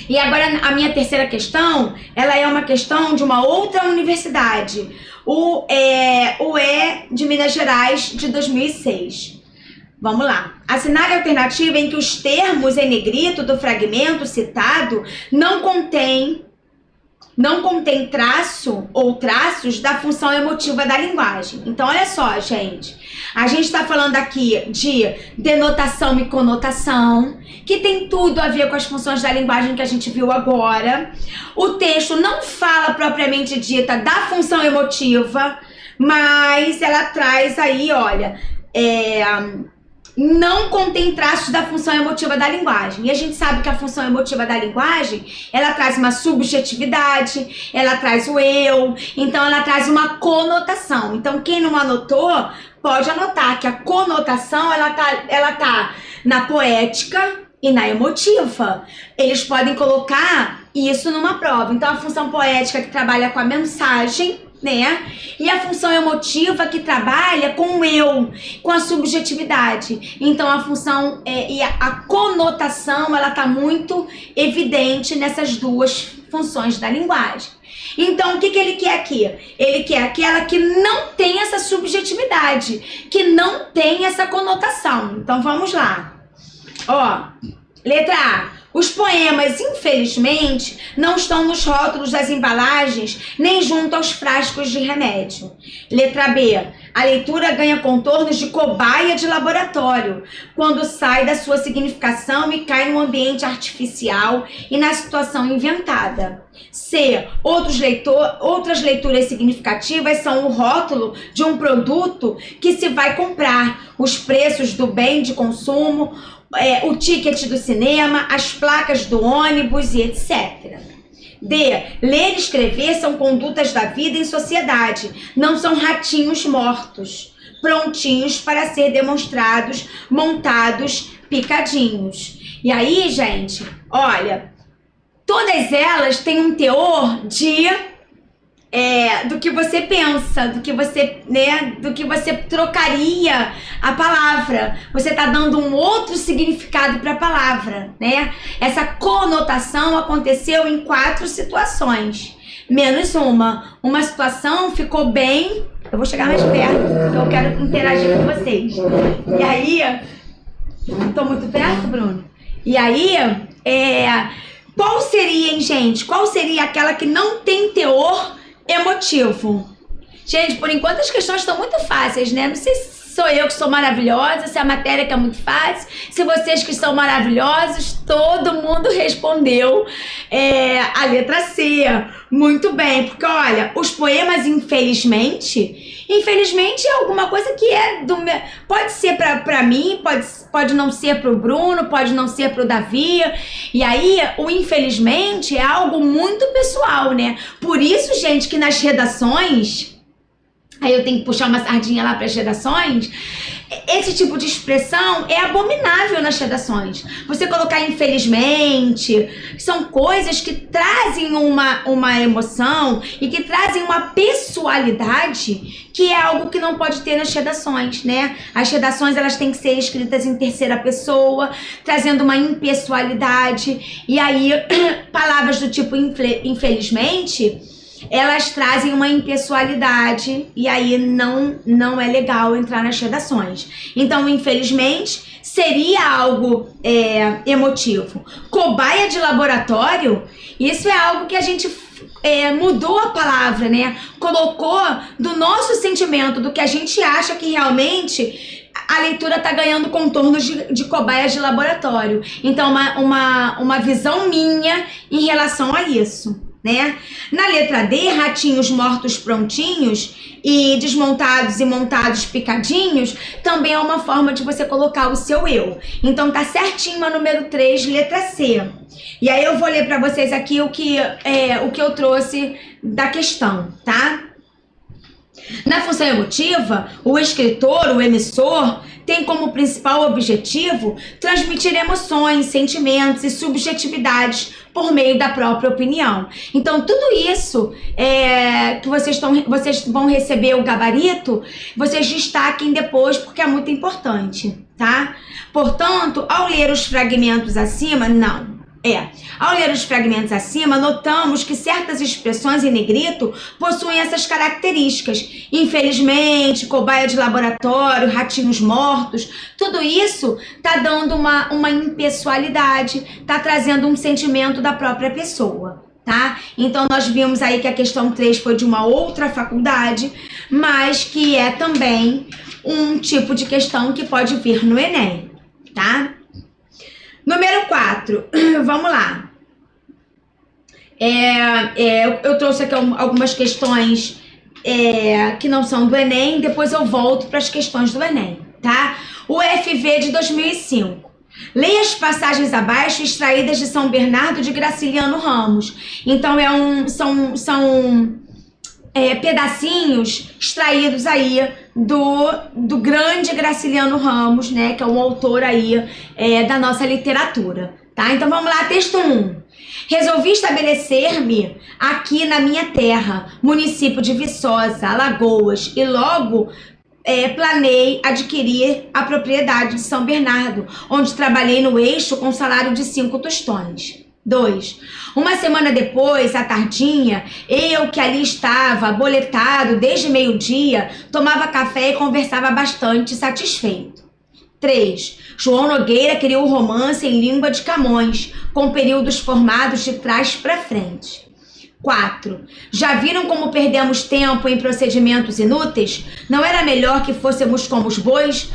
E agora a minha terceira questão, ela é uma questão de uma outra universidade, o UE de Minas Gerais, de 2006. Vamos lá. Assinale a alternativa em que os termos em negrito do fragmento citado não contém traço ou traços da função emotiva da linguagem. Então, olha só, gente. A gente está falando aqui de denotação e conotação, que tem tudo a ver com as funções da linguagem que a gente viu agora. O texto não fala propriamente dita da função emotiva, mas ela traz aí, olha, não contém traços da função emotiva da linguagem. E a gente sabe que a função emotiva da linguagem, ela traz uma subjetividade, ela traz o eu, então ela traz uma conotação. Então quem não anotou, pode anotar que a conotação, ela tá na poética e na emotiva. Eles podem colocar isso numa prova. Então a função poética que trabalha com a mensagem, né? E a função emotiva que trabalha com o eu, com a subjetividade. Então a função e a conotação, ela tá muito evidente nessas duas funções da linguagem. Então o que ele quer aqui? Ele quer aquela que não tem essa subjetividade, que não tem essa conotação. Então vamos lá. Ó, letra A. Os poemas, infelizmente, não estão nos rótulos das embalagens, nem junto aos frascos de remédio. Letra B. A leitura ganha contornos de cobaia de laboratório, quando sai da sua significação e cai no ambiente artificial e na situação inventada. C. Outras leituras significativas são o rótulo de um produto que se vai comprar, os preços do bem de consumo, o ticket do cinema, as placas do ônibus e etc. D. Ler e escrever são condutas da vida em sociedade, não são ratinhos mortos, prontinhos para ser demonstrados, montados, picadinhos. E aí, gente, olha, todas elas têm um teor do que você pensa, do que você trocaria a palavra. Você tá dando um outro significado para a palavra, né? Essa conotação aconteceu em 4 situações, menos uma. Uma situação ficou bem... Eu vou chegar mais perto, porque eu quero interagir com vocês. E aí... Tô muito perto, Bruno? E aí, qual seria, hein, gente? Qual seria aquela que não tem teor emotivo? Gente, por enquanto as questões estão muito fáceis, né? Não sei se sou eu que sou maravilhosa, se a matéria que é muito fácil, se vocês que são maravilhosos, todo mundo respondeu a letra C. Muito bem, porque olha, os poemas, infelizmente é alguma coisa que pode ser pra mim, pode não ser pro Bruno, pode não ser pro Davi. E aí, o infelizmente é algo muito pessoal, né? Por isso, gente, que nas redações, aí eu tenho que puxar uma sardinha lá para as redações, esse tipo de expressão é abominável nas redações. Você colocar infelizmente, são coisas que trazem uma emoção e que trazem uma pessoalidade, que é algo que não pode ter nas redações, né? As redações, elas têm que ser escritas em terceira pessoa, trazendo uma impessoalidade. E aí, palavras do tipo infelizmente, elas trazem uma impessoalidade e aí não é legal entrar nas redações. Então, infelizmente, seria algo emotivo. Cobaia de laboratório, isso é algo que a gente mudou a palavra, né? Colocou do nosso sentimento, do que a gente acha que realmente a leitura está ganhando contornos de cobaias de laboratório. Então, uma visão minha em relação a isso, né? Na letra D, ratinhos mortos prontinhos e desmontados e montados picadinhos, também é uma forma de você colocar o seu eu. Então tá certinho a número 3, letra C. E aí eu vou ler para vocês aqui o que eu trouxe da questão, tá? Na função emotiva, o escritor, o emissor, tem como principal objetivo transmitir emoções, sentimentos e subjetividades por meio da própria opinião. Então, tudo isso que vocês vão receber o gabarito, vocês destaquem depois, porque é muito importante, tá? Portanto, ao ler os fragmentos acima, não. Ao ler os fragmentos acima, notamos que certas expressões em negrito possuem essas características. Infelizmente, cobaia de laboratório, ratinhos mortos, tudo isso está dando uma impessoalidade, está trazendo um sentimento da própria pessoa, tá? Então, nós vimos aí que a questão 3 foi de uma outra faculdade, mas que é também um tipo de questão que pode vir no Enem, tá? Número 4, vamos lá. Eu trouxe aqui algumas questões que não são do Enem, depois eu volto para as questões do Enem, tá? O FV de 2005. Leia as passagens abaixo extraídas de São Bernardo de Graciliano Ramos. Então, são pedacinhos extraídos aí do grande Graciliano Ramos, né, que é um autor aí da nossa literatura, tá? Então vamos lá, texto 1. Resolvi estabelecer-me aqui na minha terra, município de Viçosa, Alagoas, e logo planei adquirir a propriedade de São Bernardo, onde trabalhei no eixo com salário de 5 tostões. 2. Uma semana depois, à tardinha, eu que ali estava, aboletado desde meio-dia, tomava café e conversava bastante satisfeito. 3. João Nogueira queria o romance em língua de Camões, com períodos formados de trás para frente. 4. Já viram como perdemos tempo em procedimentos inúteis? Não era melhor que fôssemos como os bois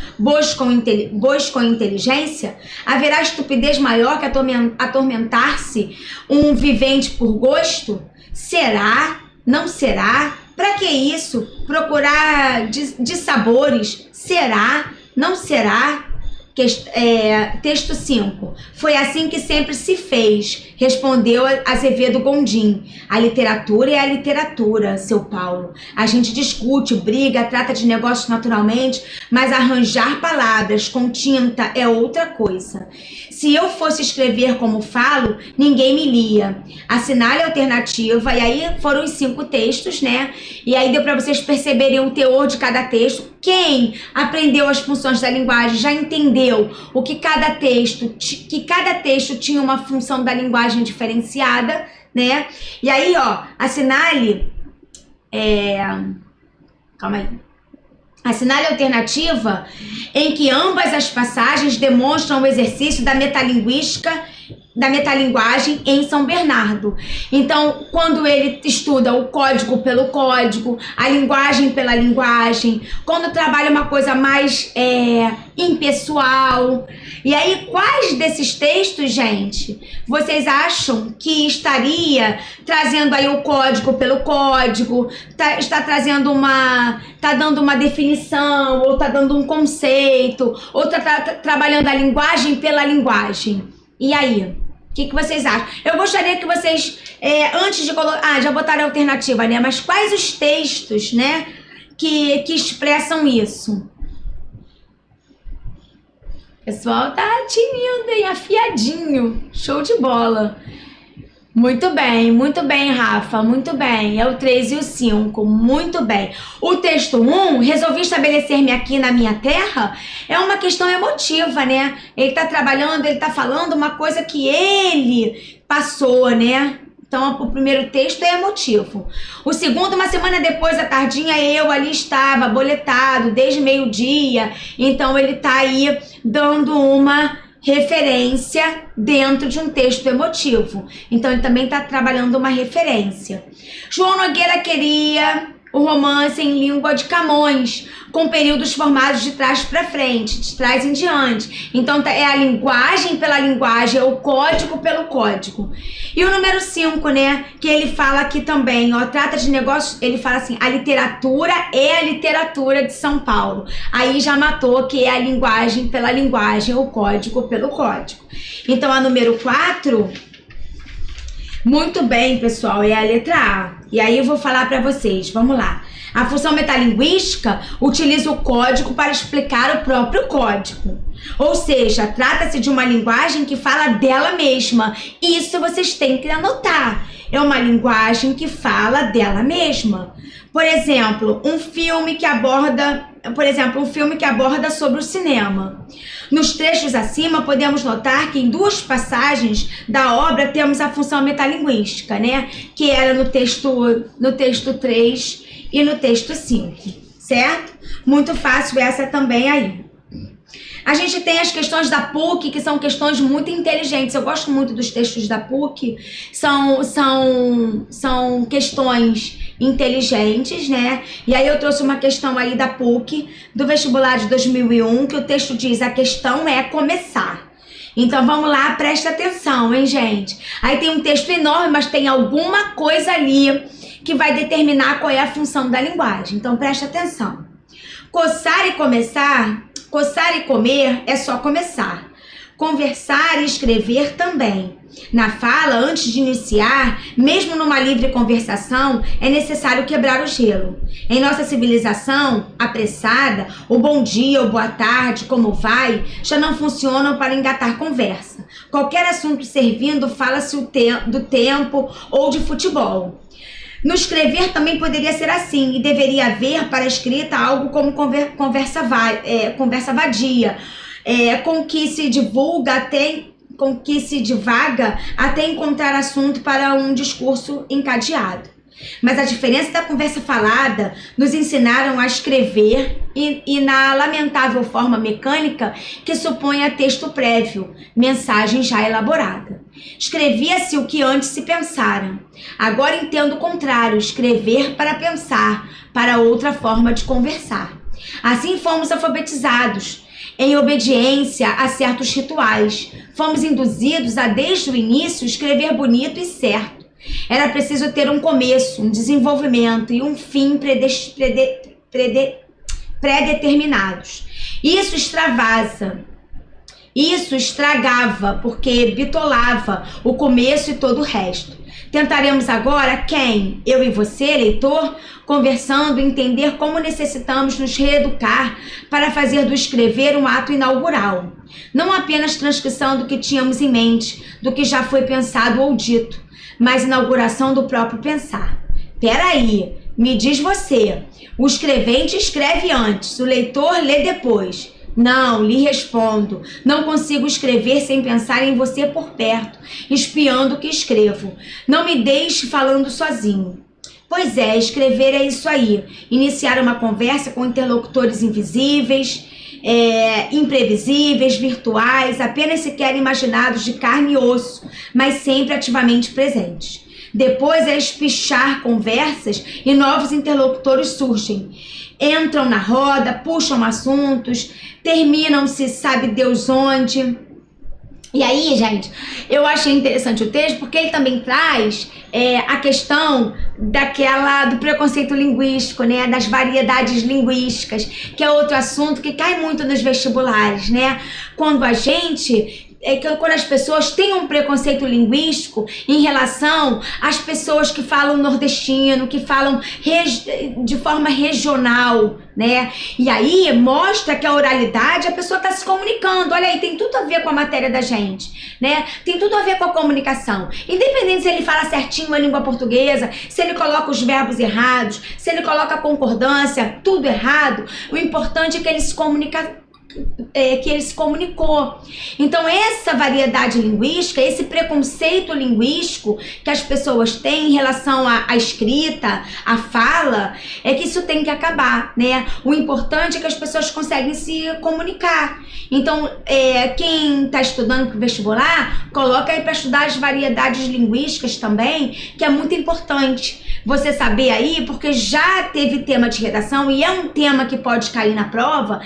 com inteligência? Haverá estupidez maior que atormentar-se um vivente por gosto? Será? Não será? Para que isso? Procurar dissabores? Será? Não será? Texto 5. Foi assim que sempre se fez, respondeu Azevedo Gondim. A literatura é a literatura, seu Paulo. A gente discute, briga, trata de negócios naturalmente, mas arranjar palavras com tinta é outra coisa. Se eu fosse escrever como falo, ninguém me lia. Assinale a alternativa, e aí foram os 5 textos, né? E aí deu para vocês perceberem o teor de cada texto. Quem aprendeu as funções da linguagem já entendeu o que cada texto tinha uma função da linguagem diferenciada, né? E aí, ó, assinale... Calma aí. Assinale a alternativa em que ambas as passagens demonstram o exercício da metalinguagem em São Bernardo. Então, quando ele estuda o código pelo código, a linguagem pela linguagem, quando trabalha uma coisa mais impessoal. E aí, quais desses textos, gente, vocês acham que estaria trazendo aí o código pelo código, está trazendo tá dando uma definição, ou tá dando um conceito, ou tá trabalhando a linguagem pela linguagem? E aí? O que vocês acham? Eu gostaria que vocês, antes de colocar... já botaram a alternativa, né? Mas quais os textos, né, que expressam isso? O pessoal tá tinindo, hein? Afiadinho. Show de bola. Muito bem, Rafa, muito bem. É o 3 e o 5, muito bem. O texto 1, resolvi estabelecer-me aqui na minha terra, é uma questão emotiva, né? Ele tá trabalhando, ele tá falando uma coisa que ele passou, né? Então, o primeiro texto é emotivo. O segundo, uma semana depois, à tardinha, eu ali estava, aboletado, desde meio-dia. Então, ele tá aí dando uma referência dentro de um texto emotivo. Então, ele também está trabalhando uma referência. João Nogueira queria o romance em língua de Camões, com períodos formados de trás para frente, de trás em diante. Então, é a linguagem pela linguagem, é o código pelo código. E o número 5, né, que ele fala aqui também, ó, trata de negócios, ele fala assim, a literatura é a literatura de São Paulo. Aí já matou que é a linguagem pela linguagem, o código pelo código. Então, a número 4... Muito bem, pessoal, é a letra A. E aí eu vou falar para vocês, vamos lá. A função metalinguística utiliza o código para explicar o próprio código. Ou seja, trata-se de uma linguagem que fala dela mesma. Isso vocês têm que anotar. É uma linguagem que fala dela mesma. Por exemplo, um filme que aborda sobre o cinema. Nos trechos acima, podemos notar que em duas passagens da obra temos a função metalinguística, né? Que era no texto 3 e no texto 5, certo? Muito fácil essa também aí. A gente tem as questões da PUC, que são questões muito inteligentes. Eu gosto muito dos textos da PUC. São questões inteligentes, né? E aí eu trouxe uma questão aí da PUC, do vestibular de 2001, que o texto diz: a questão é começar. Então vamos lá, presta atenção, hein, gente? Aí tem um texto enorme, mas tem alguma coisa ali que vai determinar qual é a função da linguagem. Então presta atenção. Coçar e comer é só começar. Conversar e escrever também. Na fala, antes de iniciar, mesmo numa livre conversação, é necessário quebrar o gelo. Em nossa civilização apressada, o bom dia, o boa tarde, como vai, já não funcionam para engatar conversa. Qualquer assunto servindo, fala-se do tempo ou de futebol. No escrever também poderia ser assim, e deveria haver para a escrita algo como conversa vadia, com que se divaga até encontrar assunto para um discurso encadeado. Mas a diferença da conversa falada nos ensinaram a escrever e na lamentável forma mecânica que supõe a texto prévio, mensagem já elaborada. Escrevia-se o que antes se pensara. Agora entendo o contrário, escrever para pensar, para outra forma de conversar. Assim fomos alfabetizados, em obediência a certos rituais. Fomos induzidos a, desde o início, escrever bonito e certo. Era preciso ter um começo, um desenvolvimento e um fim pré-determinados. Isso estragava, porque bitolava o começo e todo o resto. Tentaremos agora, quem? Eu e você, leitor, conversando, entender como necessitamos nos reeducar para fazer do escrever um ato inaugural. Não apenas transcrição do que tínhamos em mente, do que já foi pensado ou dito, mas inauguração do próprio pensar. Peraí, me diz você, o escrevente escreve antes, o leitor lê depois. Não, lhe respondo, não consigo escrever sem pensar em você por perto, espiando o que escrevo. Não me deixe falando sozinho. Pois é, escrever é isso aí, iniciar uma conversa com interlocutores invisíveis, imprevisíveis, virtuais, apenas sequer imaginados de carne e osso, mas sempre ativamente presentes. Depois é espichar conversas e novos interlocutores surgem. Entram na roda, puxam assuntos, terminam-se sabe Deus onde. E aí, gente, eu achei interessante o texto porque ele também traz a questão do preconceito linguístico, né, das variedades linguísticas, que é outro assunto que cai muito nos vestibulares, né? Quando as pessoas têm um preconceito linguístico em relação às pessoas que falam nordestino, que falam de forma regional, né? E aí mostra que a oralidade, a pessoa está se comunicando. Olha aí, tem tudo a ver com a matéria da gente, né? Tem tudo a ver com a comunicação. Independente se ele fala certinho a língua portuguesa, se ele coloca os verbos errados, se ele coloca a concordância, tudo errado, o importante é que ele se comunicou. Então essa variedade linguística, esse preconceito linguístico que as pessoas têm em relação à escrita, à fala, é que isso tem que acabar, né? O importante é que as pessoas conseguem se comunicar. Então quem está estudando para o vestibular, coloca aí para estudar as variedades linguísticas também, que é muito importante você saber aí, porque já teve tema de redação e é um tema que pode cair na prova,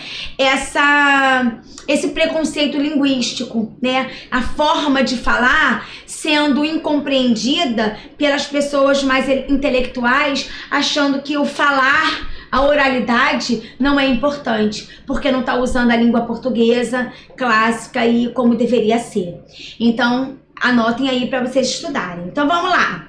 esse preconceito linguístico, né? A forma de falar sendo incompreendida pelas pessoas mais intelectuais, achando que o falar, a oralidade não é importante, porque não está usando a língua portuguesa clássica e como deveria ser. Então, anotem aí para vocês estudarem. Então, vamos lá.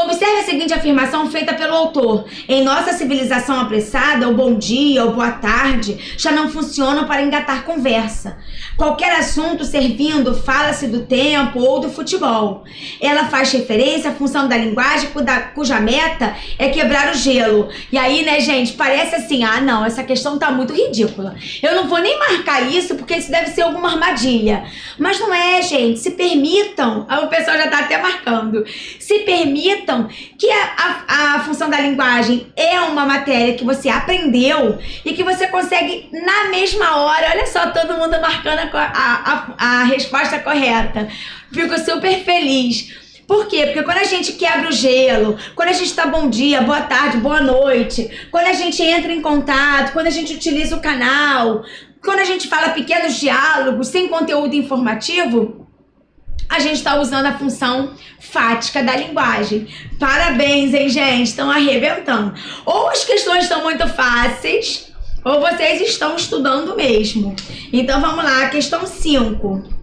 Observe a seguinte afirmação feita pelo autor. Em nossa civilização apressada, o bom dia ou boa tarde já não funcionam para engatar conversa. Qualquer assunto servindo, fala-se do tempo ou do futebol. Ela faz referência à função da linguagem cuja meta é quebrar o gelo. E aí, né, gente, parece assim, ah, não, essa questão tá muito ridícula. Eu não vou nem marcar isso porque isso deve ser alguma armadilha. Mas não é, gente, se permitam, o pessoal já tá até marcando, se permitam que a função da linguagem é uma matéria que você aprendeu e que você consegue na mesma hora, olha só, todo mundo marcando a resposta correta. Fico super feliz. Por quê? Porque quando a gente quebra o gelo, quando a gente tá bom dia, boa tarde, boa noite, quando a gente entra em contato, quando a gente utiliza o canal, quando a gente fala pequenos diálogos sem conteúdo informativo, a gente está usando a função fática da linguagem. Parabéns, hein, gente? Estão arrebentando. Ou as questões estão muito fáceis, ou vocês estão estudando mesmo. Então vamos lá, questão 5.